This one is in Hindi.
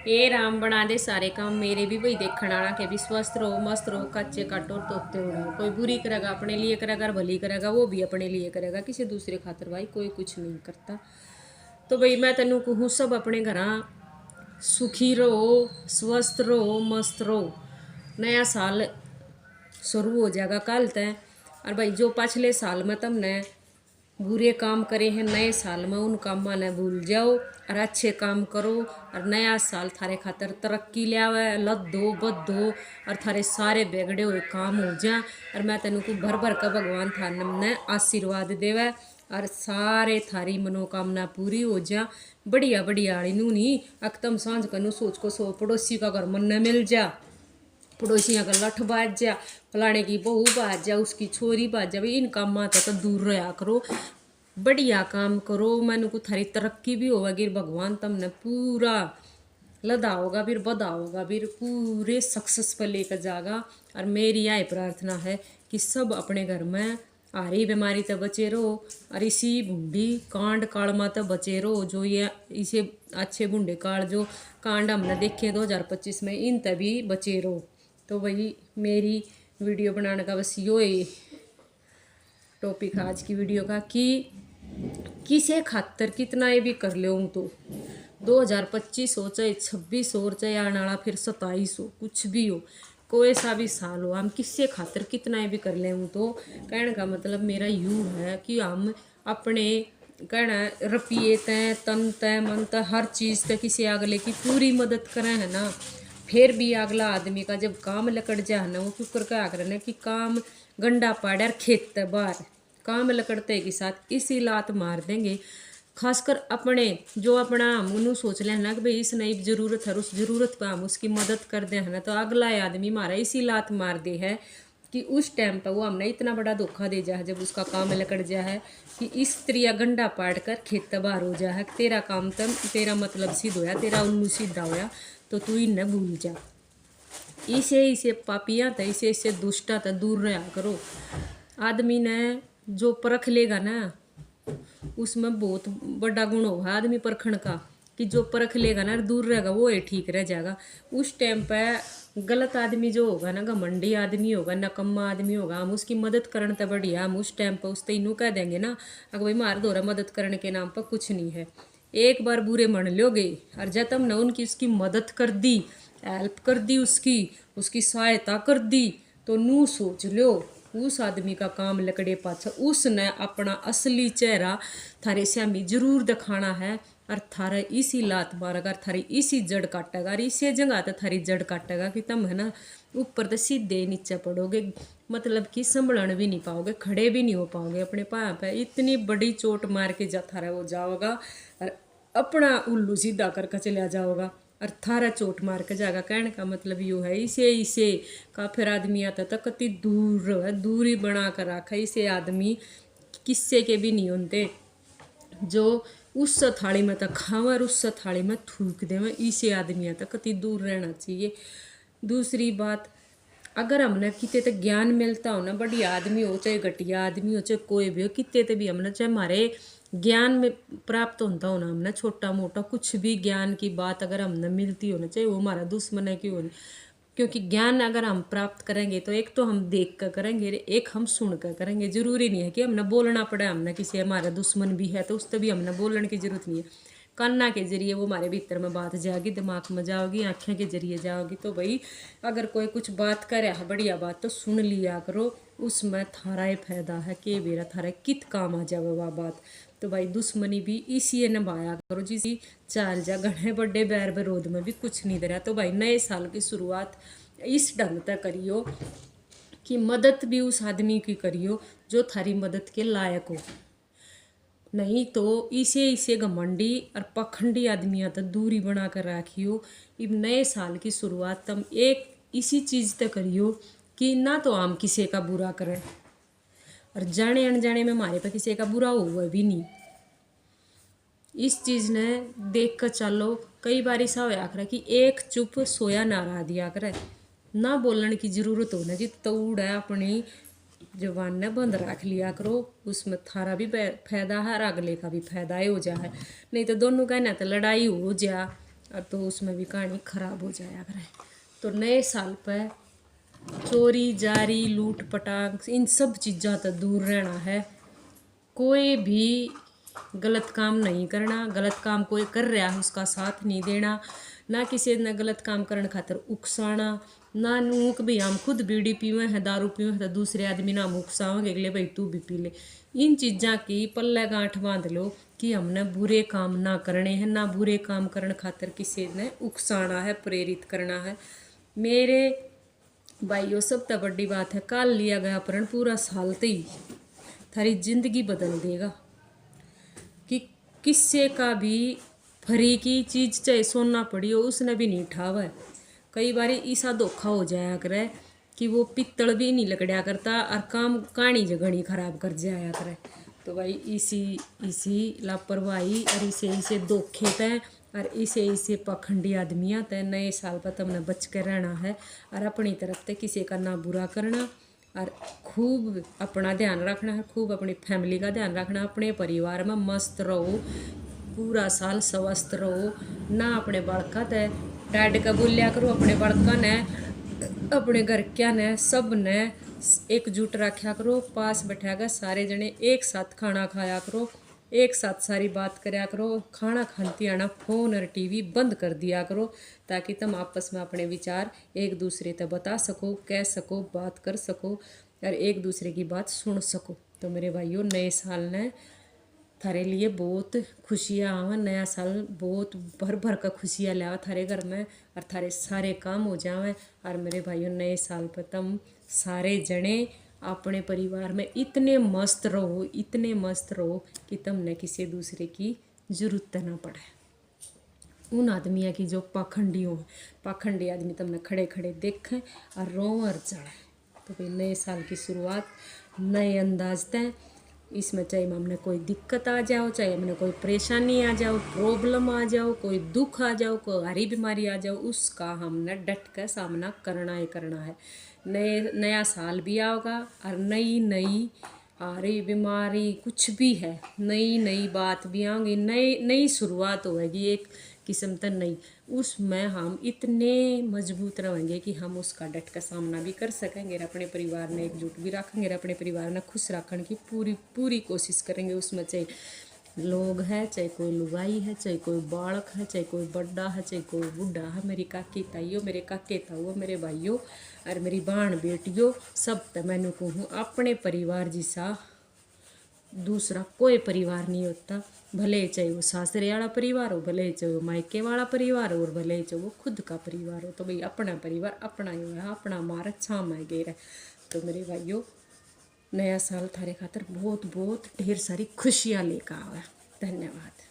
ये राम बना दे सारे काम मेरे भी वही देखने आना के भी स्वस्थ रहो मस्त रहो कच्चे काटो और तोते उड़ाओ। कोई बुरी करेगा अपने लिए करेगा और भली करेगा वो भी अपने लिए करेगा, किसी दूसरे खातर भाई कोई कुछ नहीं करता। तो भाई मैं तेनू कहूँ सब अपने घर सुखी रहो स्वस्थ रहो मस्त रहो। नया साल शुरू हो जाएगा कल तय। और भाई जो पिछले साल में तुमने बुरे काम करे हैं नए साल में उन कामों ने भूल जाओ और अच्छे काम करो। और नया साल थारे खातर तरक्की लियावे लद्दो बद्दो और थारे सारे बिगड़े हुए काम हो जा। और मैं तेन को भर भर का भगवान थाने ने आशीर्वाद देवे और सारे थारी मनोकामना पूरी हो जा। बढ़िया बढ़िया आड़ी नू नहीं अकतम सांझ कनू सोच को सो पड़ोसी का घर मन मिल जा, पड़ोसियों का लठ बाज जा, फलाने की बहू बाज जा, उसकी छोरी बाज जा। भाई इन कामों तो दूर रहा करो, बढ़िया काम करो। मैंने को थारी तरक्की भी होगी भगवान तुमने पूरा लदा होगा फिर बदा होगा फिर पूरे सक्सेस पर लेकर जाएगा। और मेरी यह प्रार्थना है कि सब अपने घर में आ रही बीमारी तो बचे रहो और इसी बूढ़ी कांड काल में तो बचे रहो। जो ये इसे अच्छे बूढ़े काल जो कांड हमने देखे 2025 में इन तभी बचे रहो। तो वही मेरी वीडियो बनाने का बस यो ही टॉपिक आज की वीडियो का कि किसे खातर कितना ये भी कर ले तो 2025 हो चाहे 26 हो चाहे आने वाला फिर 27 हो कुछ भी हो कोई सा भी साल हो हम किससे खातर कितना ये भी कर ले तो कहने का मतलब मेरा यूँ है कि हम अपने कहना रुपये तय तन तय मन तय हर चीज़ तय किसी अगले की पूरी मदद करें है ना। फिर भी अगला आदमी का जब काम लकड़ जाए ना वो क्यों कर क्या करना कि काम गंडा पाड़ा खेत बाहर काम लकड़ते के साथ इसी लात मार देंगे। खासकर अपने जो अपना मनु सोच ले ना कि भाई इस नई जरूरत है उस जरूरत पर हम उसकी मदद कर दे है ना तो अगला आदमी मारा इसी लात मार दे है कि उस टाइम पर वो हमने इतना बड़ा धोखा दे जा है जब उसका काम लकड़ जा है कि इस त्रिया गंडा पाड़ कर खेत बाहर हो जा है तेरा काम तम तेरा मतलब सिद्ध होया तेरा उन्नू सीधा होया तो तू इन्हें भूल जा। इसे पापियाँ था इसे दुष्टा था दूर रहा करो। आदमी ने जो परख लेगा ना उसमें बहुत बड़ा गुण होगा आदमी परखण का कि जो परख लेगा ना दूर रहेगा वो ही ठीक रह जाएगा। उस टाइम पे गलत आदमी जो होगा ना घमंडी आदमी होगा नकम्मा आदमी होगा हम उसकी मदद करने तो बढ़िया हम उस टाइम पर उस तीनों कह देंगे ना अगर भाई मार दो रहा मदद करने के नाम पर कुछ नहीं है। एक बार बुरे मन लोगे और जब तुमने उनकी उसकी मदद कर दी हेल्प कर दी उसकी सहायता कर दी तो नू सोच लो उस आदमी का काम लकड़े पाछा उसने अपना असली चेहरा थारे स्यामी जरूर दिखाना है। और थारे इसी लात मारेगा और थारी इसी जड़ काटेगा और इसी जगह तो थारी जड़ काटेगा कि तुम है ना ऊपर तो सीधे नीचे पड़ोगे मतलब कि संभलन भी नहीं पाओगे खड़े भी नहीं हो पाओगे अपने पाँव पे इतनी बड़ी चोट मार के जा थारा वो जाओगा और अपना उल्लू सीधा करके चला जाओगा और थारा चोट मार के जाएगा। कहने का मतलब यो है इसे का फिर आदमी आता तो कति दूर है दूरी बना कर रखा इसे आदमी किस्से के भी नहीं होते जो उस थाली में तो खावा और उस थाली में थूक दे इसे आदमी तक कति दूर रहना चाहिए। दूसरी बात अगर हमने कितने तक ज्ञान मिलता हो ना बढ़िया आदमी हो चाहे घटिया आदमी हो चाहे कोई भी हो कितने तक भी हमने चाहे हमारे ज्ञान में प्राप्त होता हो ना हमने छोटा मोटा कुछ भी ज्ञान की बात अगर हमने मिलती हो ना चाहे वो हमारा दुश्मन है क्यों नहीं क्योंकि ज्ञान अगर हम प्राप्त करेंगे तो एक तो हम देख कर करेंगे एक हम सुन कर करेंगे। जरूरी नहीं है कि हमने बोलना पड़े हमने किसी हमारा दुश्मन भी है तो उस तभी हमने बोलने की जरूरत नहीं है। कान्ना के जरिए वो हमारे भीतर में बात जाएगी दिमाग में जाओगी आँखें के जरिए जाओगी। तो भाई अगर कोई कुछ बात करे है बढ़िया बात तो सुन लिया करो उसमें थारा ही फायदा है कि बेरा थारा कित काम आ जाए वह बात। तो भाई दुश्मनी भी इसी निभाया करो जिसी चाल जा घने बड़े बैर विरोध में भी कुछ नहीं दे रहा। तो भाई नए साल की शुरुआत इस ढंग तक करियो कि मदद भी उस आदमी की करियो जो थारी मदद के लायक हो नहीं तो इसे घमंडी और पखंडी आदमियाँ तो दूरी बना कर रखियो। इब नए साल की शुरुआत तुम एक इसी चीज़ तक करियो कि ना तो हम किसी का बुरा करें और जाने अनजाने में हमारे पे किसी का बुरा हुआ भी नहीं। इस चीज़ ने देख कर चलो कई बार ऐसा होया करे कि एक चुप सोया ना रहा दिया करे ना बोलने की ज़रूरत हो ना जी तोड़ है अपनी जवान ने बंद रख लिया करो उसमें थारा भी फायदा है और अगले का भी फायदा हो जा है। नहीं तो दोनों का ना तो लड़ाई हो जा और तो उसमें भी कहानी खराब हो जाया करे। तो नए साल पर चोरी जारी लूट पटाख इन सब चीज़ों तो दूर रहना है। कोई भी गलत काम नहीं करना, गलत काम कोई कर रहा है उसका साथ नहीं देना, ना किसी ने गलत काम करने खातर उकसाना, ना नूक भी हम खुद बीड़ी पीवे हैं दारू पीवे हैं तो दूसरे आदमी ना उकसावेंगे अगले भाई तू भी पी ले। इन चीज़ों की पल्ले गांठ बांध लो कि हमने बुरे काम ना करने हैं, ना बुरे काम करने खातर किसी ने उकसाना है, प्रेरित करना है। मेरे भाइयों सबसे बड़ी बात है, काल लिया गया प्रण पूरा साल तो ही थारी जिंदगी बदल देगा। कि किस्से का भी फरी की चीज चाहे सोना पड़ी हो उसने भी नहीं उठावा है। कई बार ऐसा धोखा हो जाया करे कि वो पित्तल भी नहीं लगड़िया करता और काम कहानी जगनी खराब कर जाया करे। तो भाई इसी इसी लापरवाही और इसे धोखे पे और इसे पखंडी आदमियाँ तय नए साल पर तुमने बच के रहना है और अपनी तरफ से किसी का ना बुरा करना और खूब अपना ध्यान रखना है, खूब अपनी फैमिली का ध्यान रखना, अपने परिवार में मस्त रहो, पूरा साल स्वस्थ रहो। ना अपने बड़का ते डैड का बोलिया करो, अपने बड़का ने अपने घर क्या ने सब ने एकजुट रखा करो, पास बैठा कर सारे जने एक साथ खाना खाया करो, एक साथ सारी बात करया करो। खाना खाती आना फोन और टीवी बंद कर दिया करो ताकि तुम आपस में अपने विचार एक दूसरे तक बता सको, कह सको, बात कर सको और एक दूसरे की बात सुन सको। तो मेरे भाइयों नए साल ने थारे लिए बहुत खुशियाँ आवा, नया साल बहुत भर भर का खुशियाँ लावा थारे घर में और थारे सारे काम हो जावे। और मेरे भाइयों नए साल पर तुम सारे जने अपने परिवार में इतने मस्त रहो, इतने मस्त रहो कि तुमने किसी दूसरे की जरूरत ना पड़े। उन आदमियों की जो पाखंडी हो, पाखंडी आदमी तुमने खड़े खड़े देखें और रों और जड़े। तो भाई नए साल की शुरुआत नए अंदाज तय, इसमें चाहे हमने कोई दिक्कत आ जाओ, चाहे हमने कोई परेशानी आ जाओ, प्रॉब्लम आ जाओ, कोई दुख आ जाओ, कोई हरी बीमारी आ जाओ, उसका हमने डट कर सामना करना ही करना है। नया साल भी आओगा और नई नई हरी बीमारी कुछ भी है, नई नई बात भी आएंगी, नई शुरुआत होगी एक किस्म तक नई। उसमें हम इतने मजबूत रहेंगे कि हम उसका डट का सामना भी कर सकेंगे, अपने परिवार ने एकजुट भी रखेंगे, अपने परिवार ने खुश रखने की पूरी पूरी कोशिश करेंगे। उसमें चाहे लोग है, चाहे कोई लुगाई है, चाहे कोई बालक है, चाहे कोई बड़ा है, चाहे कोई बूढ़ा है, मेरी काकी ताइयों, मेरे काके ताओ, मेरे भाइयों और मेरी बहन बेटियों, सब तो मैंने कहूँ अपने परिवार जैसा दूसरा कोई परिवार नहीं होता। भले चाहे वो सासरे वाला परिवार हो, भले चाहे वो मायके वाला परिवार हो और भले चाहे वो खुद का परिवार हो। तो भाई अपना परिवार अपना ही है, अपना मारा छाम है गेर है। तो मेरे भाइयों नया साल थारे खातर बहुत बहुत ढेर सारी खुशियाँ लेकर आवा। धन्यवाद।